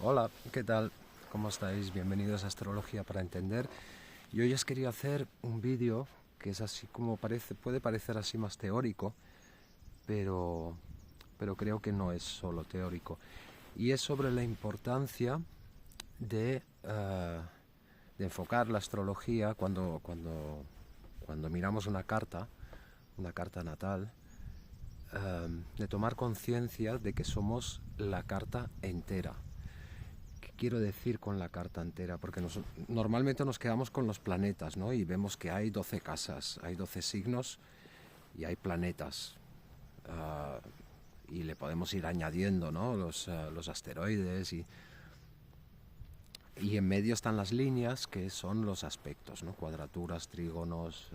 Hola, ¿qué tal? ¿Cómo estáis? Bienvenidos a Astrología para Entender. Y hoy os quería hacer un vídeo que es así como puede parecer así más teórico, pero, pero creo que no es solo teórico. Y es sobre la importancia de enfocar la astrología cuando miramos una carta natal, de tomar conciencia de que somos la carta entera. ¿Qué quiero decir con la carta entera? Porque normalmente nos quedamos con los planetas, ¿no? Y vemos que hay 12 casas, hay 12 signos y hay planetas. Uh, y le podemos ir añadiendo, ¿no? Los asteroides y en medio están las líneas, que son los aspectos, ¿no? Cuadraturas, trígonos,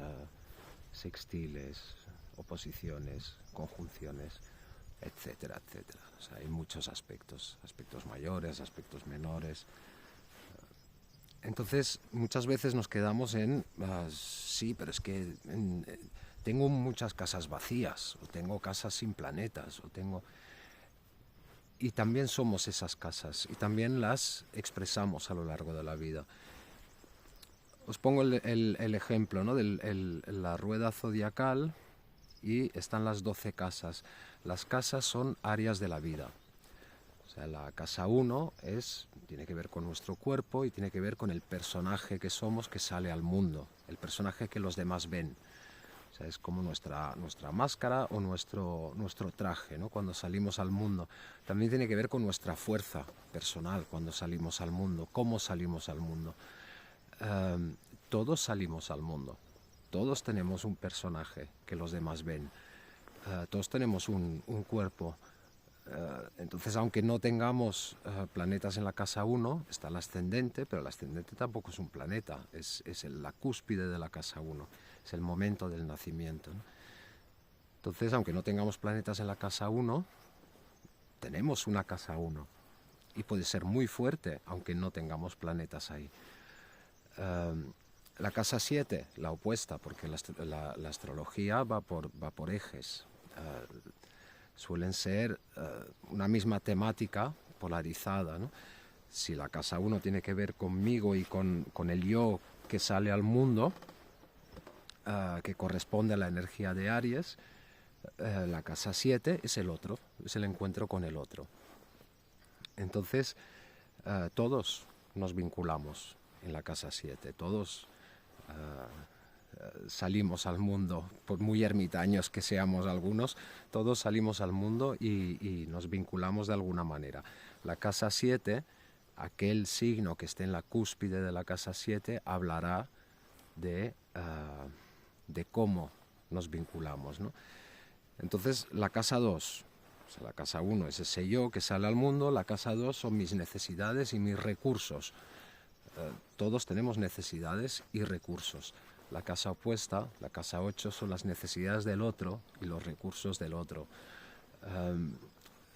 sextiles, oposiciones, conjunciones, etcétera, etcétera. O sea, hay muchos aspectos, aspectos mayores, aspectos menores. Entonces, muchas veces nos quedamos en, sí, pero es que tengo muchas casas vacías, o tengo casas sin planetas, o tengo... Y también somos esas casas, y también las expresamos a lo largo de la vida. Os pongo el ejemplo, ¿no? De la rueda zodiacal, y están las 12 casas. Las casas son áreas de la vida. O sea, la casa 1 tiene que ver con nuestro cuerpo y tiene que ver con el personaje que somos que sale al mundo, el personaje que los demás ven. O sea, es como nuestra máscara o nuestro traje, ¿no? Cuando salimos al mundo. También tiene que ver con nuestra fuerza personal cuando salimos al mundo, cómo salimos al mundo. Todos salimos al mundo, todos tenemos un personaje que los demás ven, todos tenemos un cuerpo. Entonces, aunque no tengamos planetas en la casa 1, está el ascendente, pero el ascendente tampoco es un planeta, es la cúspide de la casa 1, es el momento del nacimiento, ¿no? Entonces, aunque no tengamos planetas en la casa 1, tenemos una casa 1 y puede ser muy fuerte, aunque no tengamos planetas ahí. La casa 7, la opuesta, porque la astrología va por ejes. Suelen ser una misma temática polarizada, ¿no? Si la casa 1 tiene que ver conmigo y con el yo que sale al mundo, que corresponde a la energía de Aries, la casa 7 es el otro, es el encuentro con el otro. Entonces, todos nos vinculamos en la casa 7, todos salimos al mundo, por muy ermitaños que seamos algunos, todos salimos al mundo y nos vinculamos de alguna manera. La casa 7, aquel signo que esté en la cúspide de la casa 7, hablará de cómo nos vinculamos, ¿no? Entonces, la casa 2, o sea, la casa 1 es ese yo que sale al mundo, la casa 2 son mis necesidades y mis recursos. Todos tenemos necesidades y recursos. La casa opuesta, la casa 8, son las necesidades del otro y los recursos del otro.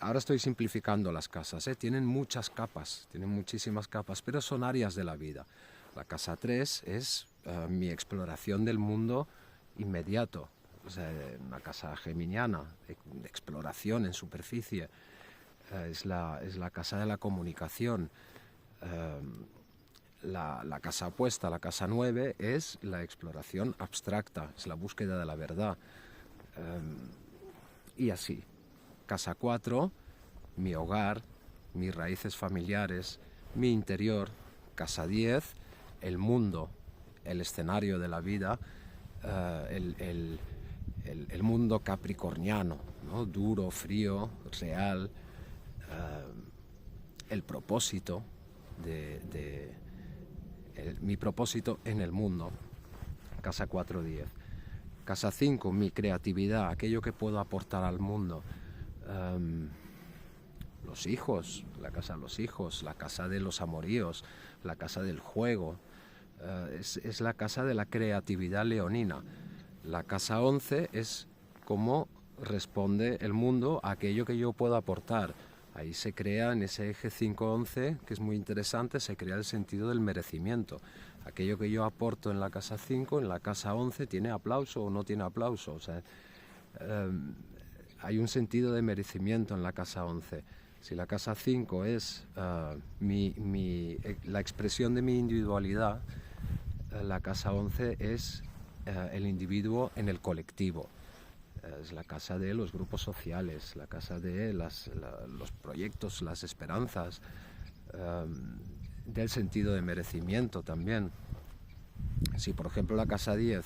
Ahora estoy simplificando las casas, tienen muchas capas, tienen muchísimas capas, pero son áreas de la vida. La casa 3 es mi exploración del mundo inmediato, o sea, una casa geminiana, de exploración en superficie. Es la casa de la comunicación. La casa opuesta, la casa 9, es la exploración abstracta, es la búsqueda de la verdad. Y así. Casa 4, mi hogar, mis raíces familiares, mi interior. Casa 10, el mundo, el escenario de la vida, el mundo capricorniano, ¿no? Duro, frío, real, el propósito mi propósito en el mundo. Casa 4-10. Casa 5, mi creatividad, aquello que puedo aportar al mundo. Los hijos, la casa de los hijos, la casa de los amoríos, la casa del juego. Es la casa de la creatividad leonina. La casa 11 es cómo responde el mundo a aquello que yo puedo aportar. Ahí se crea, en ese eje 5-11, que es muy interesante, se crea el sentido del merecimiento. Aquello que yo aporto en la casa 5, en la casa 11, ¿tiene aplauso o no tiene aplauso? O sea, hay un sentido de merecimiento en la casa 11. Si la casa 5 es la expresión de mi individualidad, la casa 11 es el individuo en el colectivo. Es la casa de los grupos sociales, la casa de los proyectos, las esperanzas, del sentido de merecimiento también. Si por ejemplo la casa 10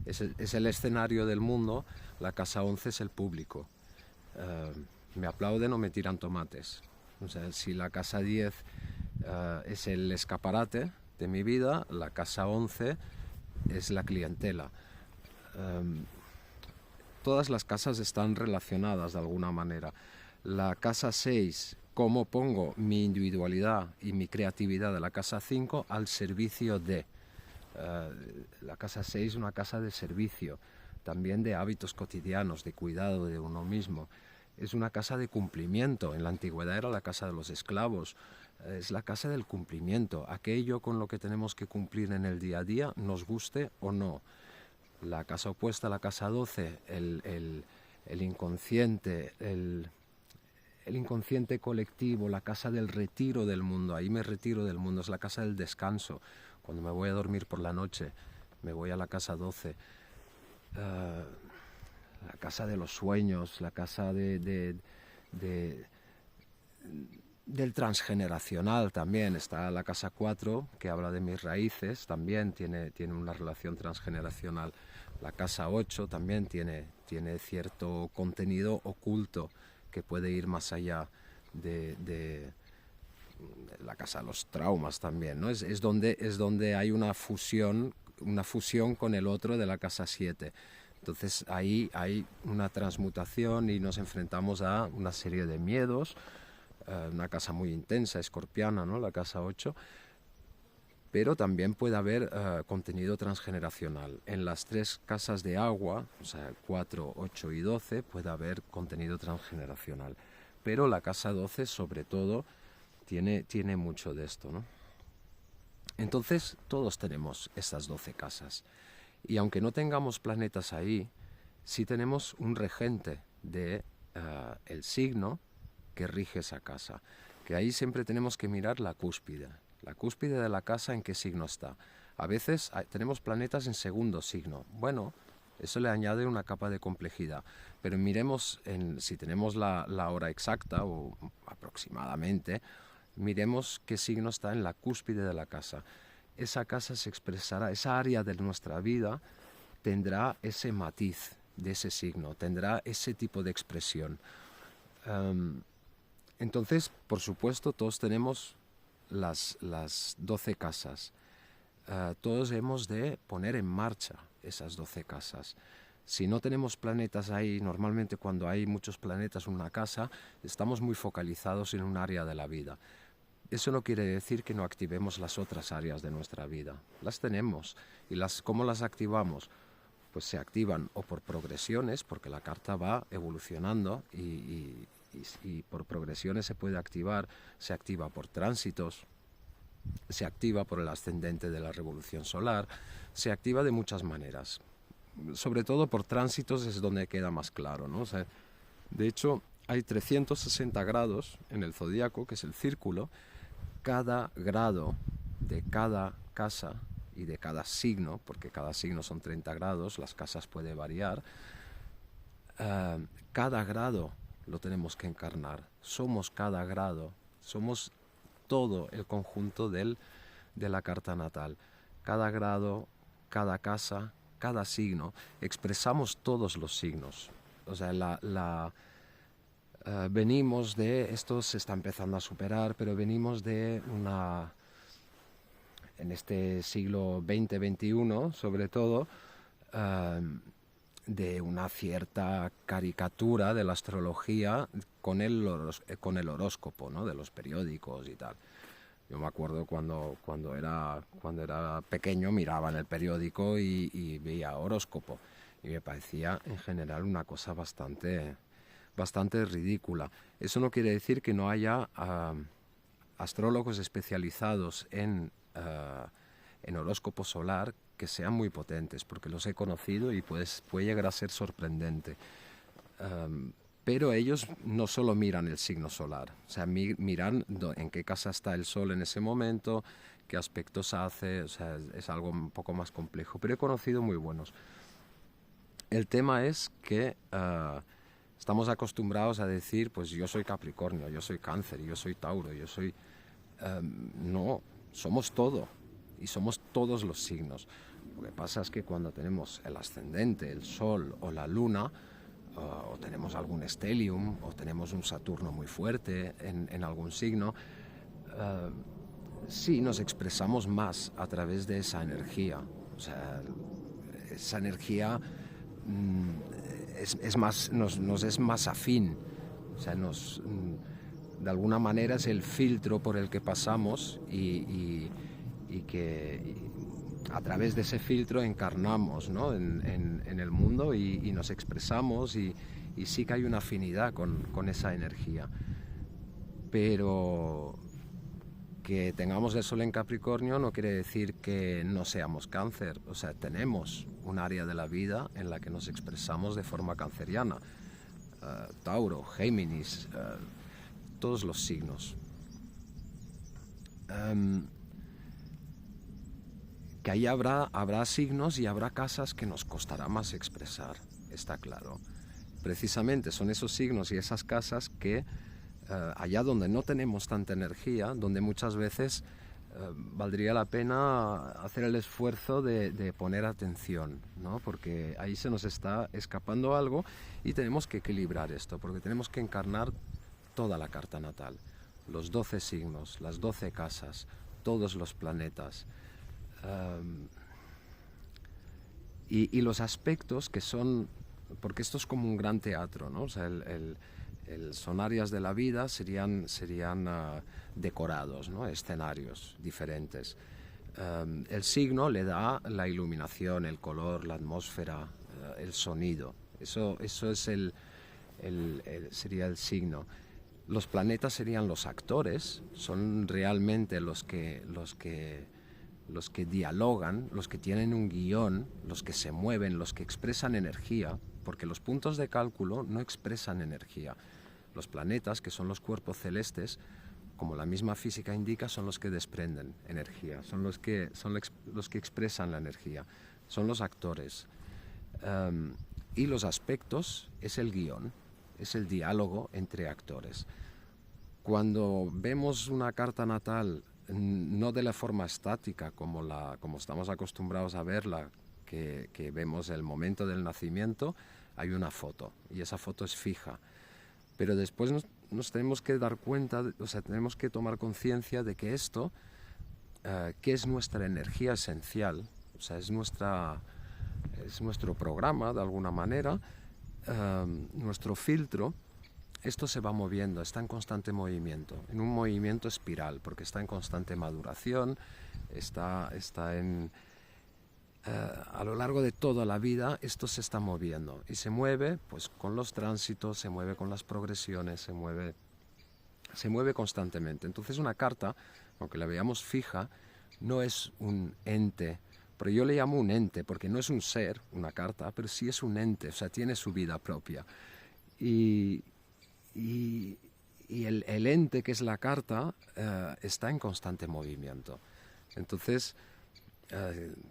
es el escenario del mundo, la casa 11 es el público. Me aplauden o me tiran tomates. O sea, si la casa 10 es el escaparate de mi vida, la casa 11 es la clientela. Todas las casas están relacionadas de alguna manera. La casa 6, cómo pongo mi individualidad y mi creatividad de la casa 5 al servicio de. La casa 6 es una casa de servicio, también de hábitos cotidianos, de cuidado de uno mismo. Es una casa de cumplimiento. En la antigüedad era la casa de los esclavos. Es la casa del cumplimiento, aquello con lo que tenemos que cumplir en el día a día, nos guste o no. La casa opuesta, la casa 12, el inconsciente, el inconsciente colectivo, la casa del retiro del mundo. Ahí me retiro del mundo, es la casa del descanso. Cuando me voy a dormir por la noche, me voy a la casa 12. La casa de los sueños, la casa del transgeneracional también. Está la casa 4, que habla de mis raíces, también tiene una relación transgeneracional. La casa 8 también tiene cierto contenido oculto que puede ir más allá de la casa de los traumas también, ¿no? Es donde hay una fusión con el otro de la casa 7. Entonces ahí hay una transmutación y nos enfrentamos a una serie de miedos, una casa muy intensa, escorpiana, ¿no? La casa 8, pero también puede haber contenido transgeneracional. En las 3 casas de agua, o sea, 4, 8 y 12, puede haber contenido transgeneracional. Pero la casa 12, sobre todo, tiene mucho de esto, ¿no? Entonces, todos tenemos estas 12 casas. Y aunque no tengamos planetas ahí, sí tenemos un regente de el signo que rige esa casa. Que ahí siempre tenemos que mirar la cúspide. La cúspide de la casa, ¿en qué signo está? A veces tenemos planetas en segundo signo. Bueno, eso le añade una capa de complejidad. Pero miremos, si tenemos la hora exacta o aproximadamente, miremos qué signo está en la cúspide de la casa. Esa casa se expresará, esa área de nuestra vida tendrá ese matiz de ese signo, tendrá ese tipo de expresión. Entonces, por supuesto, todos tenemos las 12 casas. Todos hemos de poner en marcha esas 12 casas. Si no tenemos planetas ahí, normalmente cuando hay muchos planetas en una casa, estamos muy focalizados en un área de la vida. Eso no quiere decir que no activemos las otras áreas de nuestra vida. Las tenemos. ¿Y cómo las activamos? Pues se activan o por progresiones, porque la carta va evolucionando y por progresiones se puede activar. Se activa por tránsitos, se activa por el ascendente de la revolución solar, se activa de muchas maneras. Sobre todo por tránsitos es donde queda más claro, ¿no? O sea, de hecho, hay 360 grados en el zodíaco, que es el círculo. Cada grado de cada casa y de cada signo, porque cada signo son 30 grados, las casas pueden variar, cada grado lo tenemos que encarnar. Somos cada grado, somos todo el conjunto de la carta natal. Cada grado, cada casa, cada signo, expresamos todos los signos. O sea, venimos de, esto se está empezando a superar, pero venimos de en este siglo XX-XXI, sobre todo, de una cierta caricatura de la astrología con el horóscopo, ¿no? De los periódicos y tal. Yo me acuerdo cuando era pequeño, miraba en el periódico y veía horóscopo, y me parecía en general una cosa bastante ridícula. Eso no quiere decir que no haya astrólogos especializados en horóscopo solar que sean muy potentes, porque los he conocido y puede llegar a ser sorprendente. Pero ellos no solo miran el signo solar, o sea, miran en qué casa está el sol en ese momento, qué aspectos hace, o sea, es algo un poco más complejo, pero he conocido muy buenos. El tema es que estamos acostumbrados a decir, pues yo soy Capricornio, yo soy Cáncer, yo soy Tauro, yo soy... no, somos todo, y somos todos los signos. Lo que pasa es que cuando tenemos el ascendente, el sol o la luna, o tenemos algún estelium, o tenemos un Saturno muy fuerte en algún signo, sí nos expresamos más a través de esa energía. O sea, esa energía es más, nos es más afín. O sea, de alguna manera es el filtro por el que pasamos y que a través de ese filtro encarnamos, ¿no? en el mundo y nos expresamos y sí que hay una afinidad con esa energía. Pero que tengamos el sol en Capricornio no quiere decir que no seamos Cáncer. O sea, tenemos un área de la vida en la que nos expresamos de forma canceriana. Tauro, Géminis, todos los signos. Que ahí habrá signos y habrá casas que nos costará más expresar, está claro. Precisamente son esos signos y esas casas que allá donde no tenemos tanta energía, donde muchas veces valdría la pena hacer el esfuerzo de poner atención, ¿no? Porque ahí se nos está escapando algo y tenemos que equilibrar esto, porque tenemos que encarnar toda la carta natal, los 12 signos, las 12 casas, todos los planetas. Y los aspectos que son, porque esto es como un gran teatro, ¿no? O sea, son áreas de la vida, serían decorados, ¿no? Escenarios diferentes. El signo le da la iluminación, el color, la atmósfera, el sonido. Eso es sería el signo. Los planetas serían los actores, son realmente los que dialogan, los que tienen un guión, los que se mueven, los que expresan energía, porque los puntos de cálculo no expresan energía. Los planetas, que son los cuerpos celestes, como la misma física indica, son los que desprenden energía, son los que expresan la energía, son los actores. Y los aspectos es el guión, es el diálogo entre actores. Cuando vemos una carta natal, no de la forma estática como estamos acostumbrados a verla, que vemos el momento del nacimiento, hay una foto y esa foto es fija. Pero después nos tenemos que dar cuenta, o sea, tenemos que tomar conciencia de que esto, que es nuestra energía esencial, o sea, es nuestro programa de alguna manera, nuestro filtro. Esto se va moviendo, está en constante movimiento, en un movimiento espiral, porque está en constante maduración, está a lo largo de toda la vida esto se está moviendo y se mueve pues con los tránsitos, se mueve con las progresiones, se mueve constantemente. Entonces una carta, aunque la veamos fija, no es un ente, pero yo le llamo un ente porque no es un ser, una carta, pero sí es un ente, o sea, tiene su vida propia. Y el ente que es la carta está en constante movimiento. Entonces,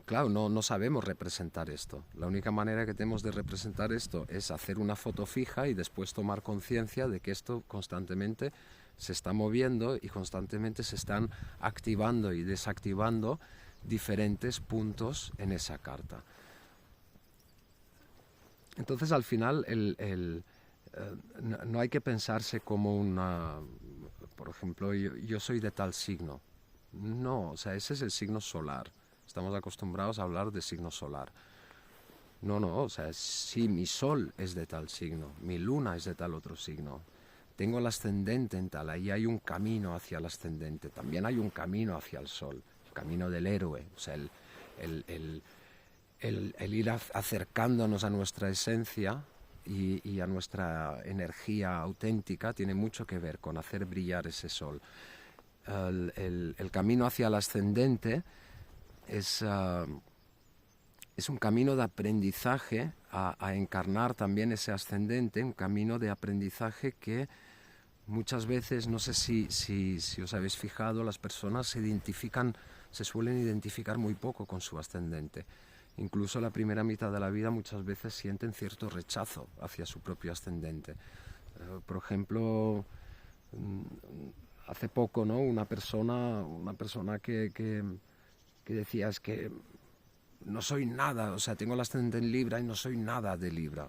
claro, no sabemos representar esto. La única manera que tenemos de representar esto es hacer una foto fija y después tomar conciencia de que esto constantemente se está moviendo y constantemente se están activando y desactivando diferentes puntos en esa carta. Entonces, al final, no hay que pensarse como por ejemplo, yo soy de tal signo. No, o sea, ese es el signo solar. Estamos acostumbrados a hablar de signo solar. No, o sea, sí, mi sol es de tal signo, mi luna es de tal otro signo. Tengo el ascendente en tal, ahí hay un camino hacia el ascendente, también hay un camino hacia el sol, el camino del héroe, o sea, el ir acercándonos a nuestra esencia y a nuestra energía auténtica tiene mucho que ver con hacer brillar ese sol. El camino hacia el ascendente es un camino de aprendizaje a encarnar también ese ascendente, un camino de aprendizaje que muchas veces, no sé si os habéis fijado, las personas se suelen identificar muy poco con su ascendente. Incluso la primera mitad de la vida muchas veces sienten cierto rechazo hacia su propio ascendente. Por ejemplo, hace poco, ¿no? Una persona que decía, es que no soy nada, o sea, tengo el ascendente en Libra y no soy nada de Libra.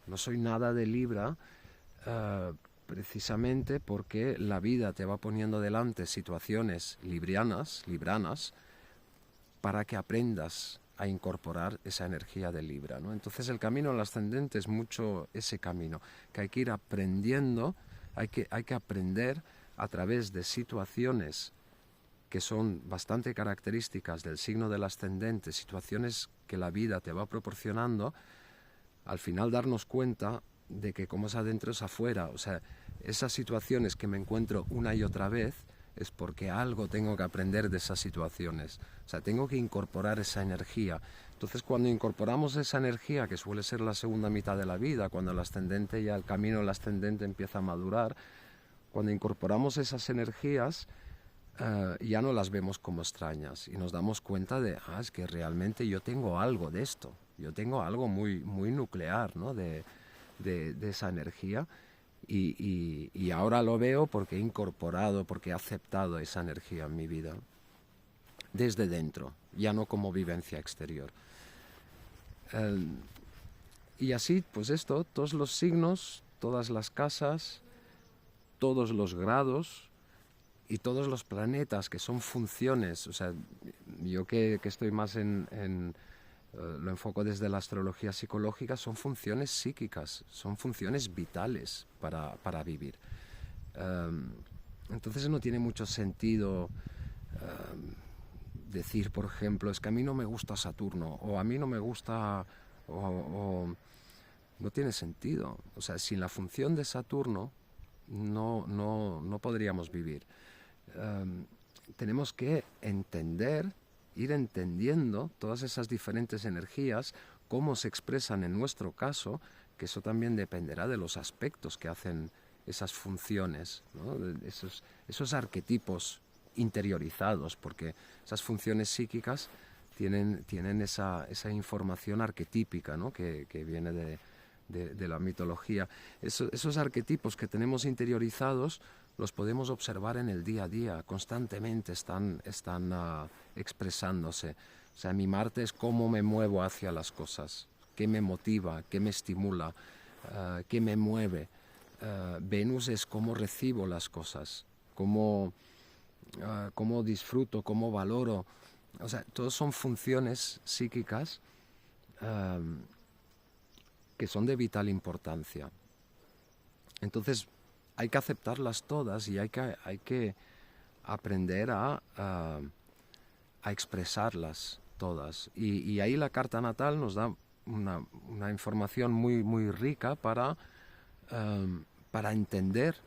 No soy nada de Libra precisamente porque la vida te va poniendo delante situaciones libranas, para que aprendas a incorporar esa energía de Libra, ¿no? Entonces el camino al ascendente es mucho ese camino, que hay que ir aprendiendo, hay que aprender a través de situaciones que son bastante características del signo del ascendente, situaciones que la vida te va proporcionando, al final darnos cuenta de que como es adentro es afuera. O sea, esas situaciones que me encuentro una y otra vez es porque algo tengo que aprender de esas situaciones. O sea, tengo que incorporar esa energía. Entonces, cuando incorporamos esa energía, que suele ser la segunda mitad de la vida, cuando el ascendente ya, el camino del ascendente empieza a madurar, cuando incorporamos esas energías, ya no las vemos como extrañas y nos damos cuenta de, es que realmente yo tengo algo de esto, yo tengo algo muy, muy nuclear, ¿no? de esa energía y ahora lo veo porque he incorporado, porque he aceptado esa energía en mi vida desde dentro, ya no como vivencia exterior. Y así, pues esto, todos los signos, todas las casas, todos los grados y todos los planetas que son funciones, o sea, yo que estoy más lo enfoco desde la astrología psicológica, son funciones psíquicas, son funciones vitales para vivir. Entonces no tiene mucho sentido decir, por ejemplo, es que a mí no me gusta Saturno, o a mí no me gusta, o no tiene sentido. O sea, sin la función de Saturno no podríamos vivir. Tenemos que ir entendiendo todas esas diferentes energías, cómo se expresan en nuestro caso, que eso también dependerá de los aspectos que hacen esas funciones, ¿no? Esos arquetipos interiorizados, porque esas funciones psíquicas tienen esa información arquetípica, ¿no? que viene de la mitología. Esos arquetipos que tenemos interiorizados los podemos observar en el día a día, constantemente están expresándose. O sea, mi Marte es cómo me muevo hacia las cosas, qué me motiva, qué me estimula, qué me mueve. Venus es cómo recibo las cosas, cómo disfruto, cómo valoro. O sea, todos son funciones psíquicas que son de vital importancia. Entonces, hay que aceptarlas todas y hay que aprender a expresarlas todas. Y ahí la carta natal nos da una información muy, muy rica para entender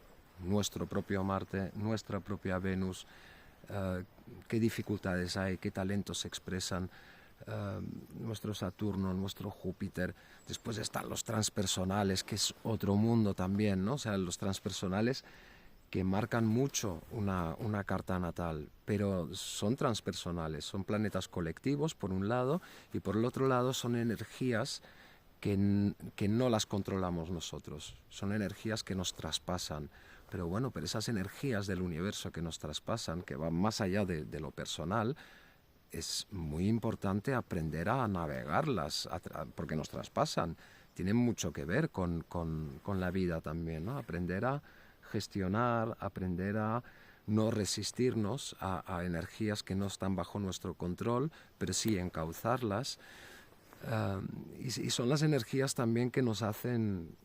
nuestro propio Marte, nuestra propia Venus, qué dificultades hay, qué talentos se expresan, nuestro Saturno, nuestro Júpiter. Después están los transpersonales, que es otro mundo también, ¿no? O sea, los transpersonales que marcan mucho una carta natal, pero son transpersonales, son planetas colectivos por un lado, y por el otro lado son energías que no las controlamos nosotros, son energías que nos traspasan. Pero bueno, pero esas energías del universo que nos traspasan, que van más allá de lo personal, es muy importante aprender a navegarlas, porque nos traspasan. Tienen mucho que ver con la vida también, ¿no? Aprender a gestionar, aprender a no resistirnos a energías que no están bajo nuestro control, pero sí encauzarlas. Y son las energías también que nos hacen,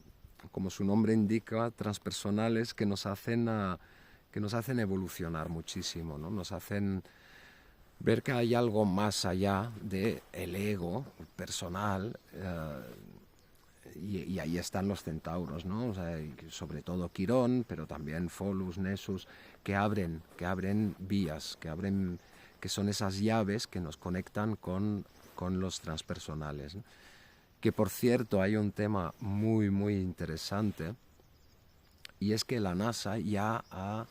como su nombre indica, transpersonales, que nos hacen evolucionar muchísimo, ¿no? Nos hacen ver que hay algo más allá del ego personal, y ahí están los centauros, ¿no? O sea, sobre todo Quirón, pero también Pholus, Nessus, que abren vías, que son esas llaves que nos conectan con los transpersonales, ¿no? que por cierto hay un tema muy, muy interesante, y es que la NASA ya ha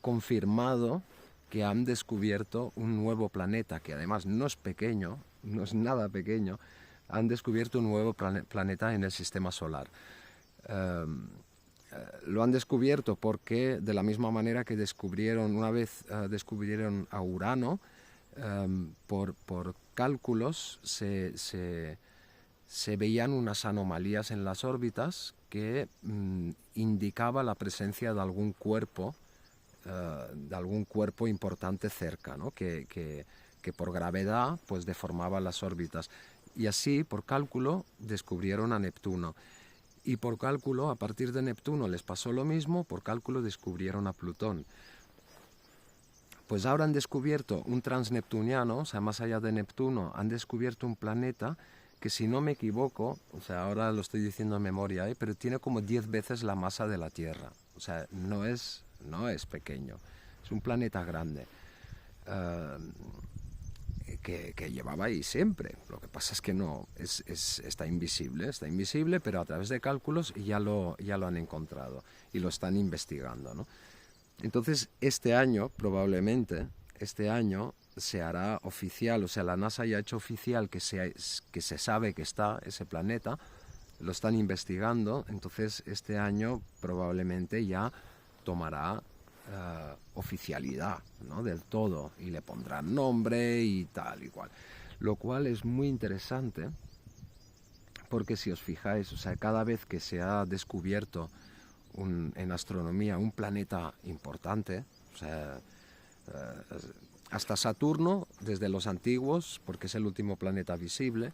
confirmado que han descubierto un nuevo planeta, que además no es pequeño, no es nada pequeño. Han descubierto un nuevo planeta en el sistema solar. Lo han descubierto porque, de la misma manera que descubrieron, una vez descubrieron a Urano, por cálculos se veían unas anomalías en las órbitas que indicaba la presencia de algún cuerpo importante cerca, ¿no? que por gravedad pues deformaba las órbitas. Y así, por cálculo, descubrieron a Neptuno. Y por cálculo, a partir de Neptuno les pasó lo mismo, por cálculo descubrieron a Plutón. Pues ahora han descubierto un transneptuniano, o sea, más allá de Neptuno, han descubierto un planeta que, si no me equivoco, o sea, ahora lo estoy diciendo en memoria, pero tiene como 10 veces la masa de la Tierra. O sea, no es pequeño, es un planeta grande. Que llevaba ahí siempre. Lo que pasa es que no, está invisible, pero a través de cálculos ya lo han encontrado y lo están investigando, ¿no? Entonces, este año se hará oficial, o sea, la NASA ya ha hecho oficial que se sabe que está ese planeta, lo están investigando. Entonces este año probablemente ya tomará oficialidad, ¿no? Del todo, y le pondrán nombre y tal y cual, lo cual es muy interesante, porque si os fijáis, o sea, cada vez que se ha descubierto en astronomía un planeta importante, o sea, hasta Saturno, desde los antiguos, porque es el último planeta visible,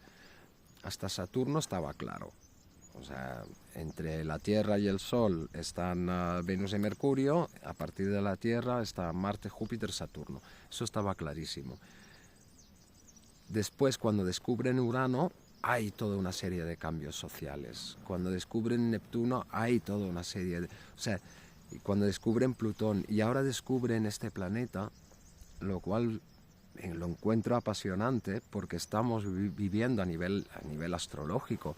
hasta Saturno estaba claro. O sea, entre la Tierra y el Sol están Venus y Mercurio, a partir de la Tierra está Marte, Júpiter, Saturno. Eso estaba clarísimo. Después, cuando descubren Urano, hay toda una serie de cambios sociales. Cuando descubren Neptuno, hay toda una serie de... O sea, cuando descubren Plutón y ahora descubren este planeta, lo cual lo encuentro apasionante, porque estamos viviendo a nivel astrológico,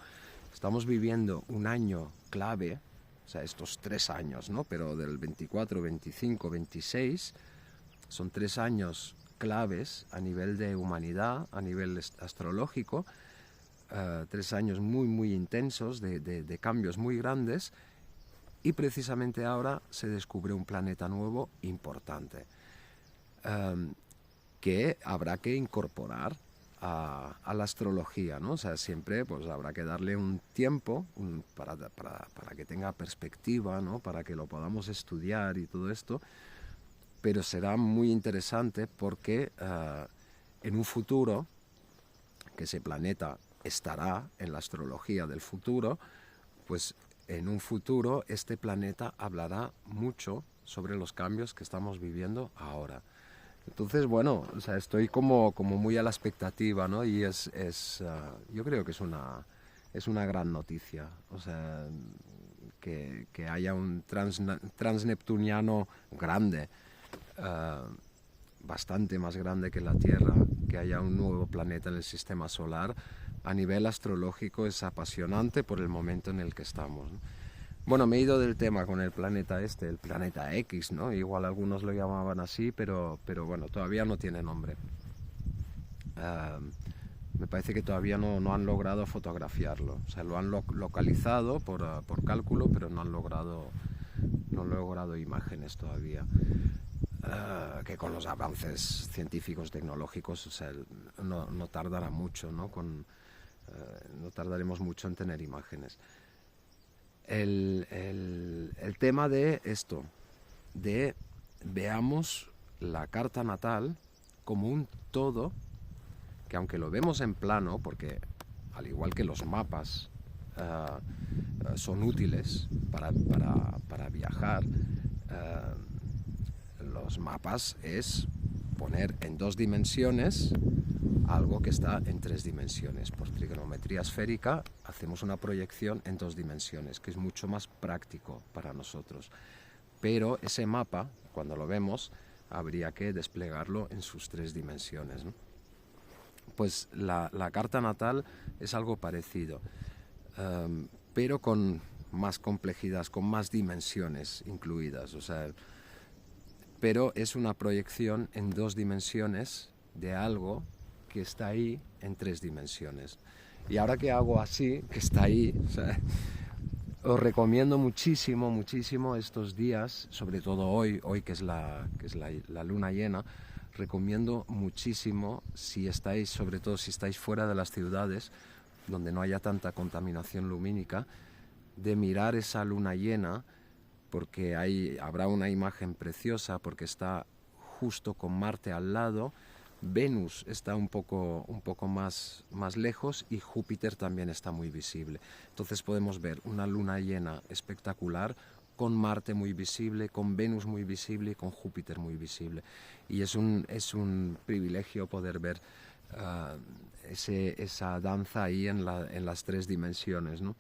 estamos viviendo un año clave, o sea, estos 3 años, ¿no? Pero del 24, 25, 26, son 3 años claves a nivel de humanidad, a nivel astrológico, 3 años muy, muy intensos, de cambios muy grandes, y precisamente ahora se descubre un planeta nuevo importante, que habrá que incorporar a la astrología, ¿no? O sea, siempre pues habrá que darle un tiempo para que tenga perspectiva, ¿no? Para que lo podamos estudiar y todo esto, pero será muy interesante porque en un futuro, que ese planeta estará en la astrología del futuro, pues en un futuro este planeta hablará mucho sobre los cambios que estamos viviendo ahora. Entonces, bueno, o sea, estoy como muy a la expectativa, ¿no? Y yo creo que es una gran noticia, o sea, que haya un transneptuniano grande, bastante más grande que la Tierra, que haya un nuevo planeta en el sistema solar. A nivel astrológico es apasionante por el momento en el que estamos, ¿no? Bueno, me he ido del tema con el planeta el planeta X, ¿no? Igual algunos lo llamaban así, pero bueno, todavía no tiene nombre. Me parece que todavía no han logrado fotografiarlo. O sea, lo han localizado por cálculo, pero no han logrado imágenes todavía. Que con los avances científicos, tecnológicos, o sea, no tardará mucho, ¿no? No tardaremos mucho en tener imágenes. El tema de esto, de veamos la carta natal como un todo, que aunque lo vemos en plano, porque al igual que los mapas son útiles para viajar, los mapas es poner en 2 dimensiones algo que está en 3 dimensiones. Por trigonometría esférica hacemos una proyección en 2 dimensiones, que es mucho más práctico para nosotros. Pero ese mapa, cuando lo vemos, habría que desplegarlo en sus 3 dimensiones, ¿no? Pues la carta natal es algo parecido, pero con más complejidad, con más dimensiones incluidas. O sea, pero es una proyección en 2 dimensiones de algo que está ahí en 3 dimensiones. Y ahora que hago así, que está ahí, o sea, os recomiendo muchísimo, muchísimo estos días, sobre todo hoy que es la luna llena. Recomiendo muchísimo, si estáis, sobre todo si estáis fuera de las ciudades, donde no haya tanta contaminación lumínica, de mirar esa luna llena, porque habrá una imagen preciosa, porque está justo con Marte al lado, Venus está un poco más lejos y Júpiter también está muy visible. Entonces podemos ver una luna llena espectacular, con Marte muy visible, con Venus muy visible y con Júpiter muy visible. Y es un privilegio poder ver esa danza ahí en las 3 dimensiones, ¿no?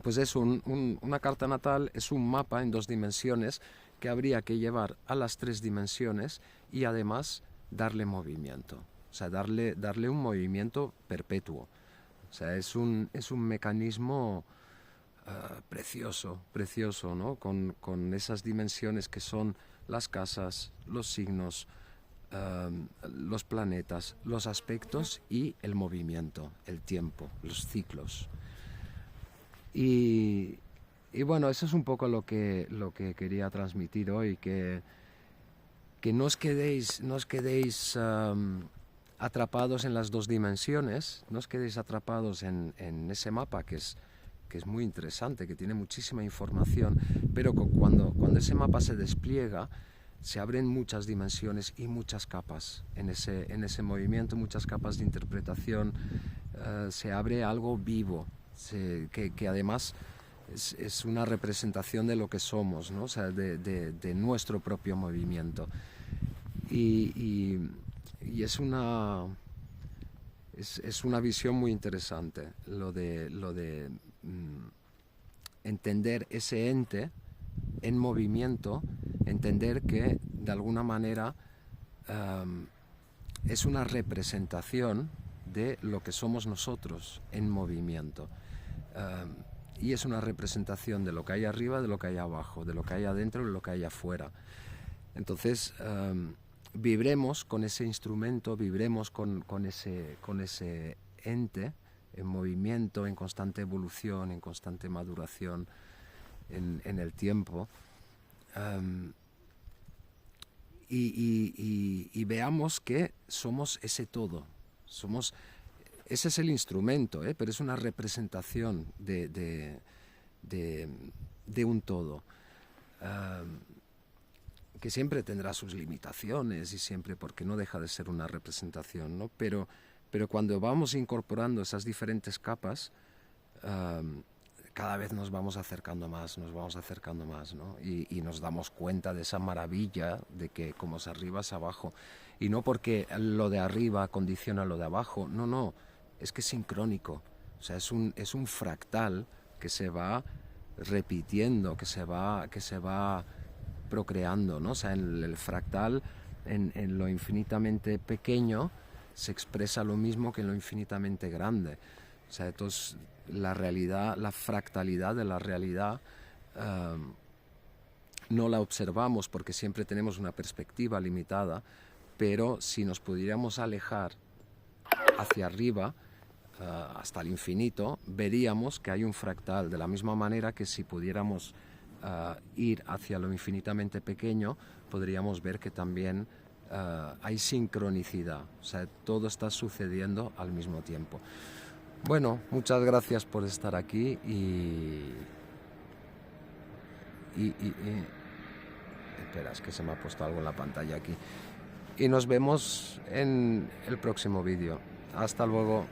Pues es una carta natal, es un mapa en 2 dimensiones que habría que llevar a las 3 dimensiones y además darle movimiento, o sea, darle un movimiento perpetuo. O sea, es un mecanismo precioso, ¿no? Con esas dimensiones que son las casas, los signos, los planetas, los aspectos y el movimiento, el tiempo, los ciclos. Y bueno, eso es un poco lo que quería transmitir hoy, que no os quedéis atrapados en las 2 dimensiones, no os quedéis atrapados en ese mapa que es muy interesante, que tiene muchísima información, pero cuando ese mapa se despliega, se abren muchas dimensiones y muchas capas en ese movimiento, muchas capas de interpretación, se abre algo vivo, que además es una representación de lo que somos, ¿no? O sea, de nuestro propio movimiento. Y es una visión muy interesante lo de entender ese ente en movimiento, entender que de alguna manera es una representación de lo que somos nosotros en movimiento. Y es una representación de lo que hay arriba, de lo que hay abajo, de lo que hay adentro, de lo que hay afuera. Entonces, vibremos con ese instrumento, vibremos con ese ente en movimiento, en constante evolución, en constante maduración en el tiempo. Y veamos que somos ese todo. Ese es el instrumento, pero es una representación de un todo. Que siempre tendrá sus limitaciones y siempre, porque no deja de ser una representación, ¿no? Pero cuando vamos incorporando esas diferentes capas, cada vez nos vamos acercando más, ¿no? Y nos damos cuenta de esa maravilla de que como es arriba es abajo. Y no porque lo de arriba condiciona lo de abajo, no, es que es sincrónico. O sea, es un fractal que se va repitiendo, que se va procreando, ¿no? O sea, en el fractal, en lo infinitamente pequeño, se expresa lo mismo que en lo infinitamente grande. O sea, entonces la realidad, la fractalidad de la realidad no la observamos porque siempre tenemos una perspectiva limitada, pero si nos pudiéramos alejar hacia arriba, hasta el infinito, veríamos que hay un fractal, de la misma manera que si pudiéramos ir hacia lo infinitamente pequeño, podríamos ver que también hay sincronicidad, o sea, todo está sucediendo al mismo tiempo. Bueno, muchas gracias por estar aquí y espera, es que se me ha puesto algo en la pantalla aquí. Y nos vemos en el próximo vídeo. Hasta luego.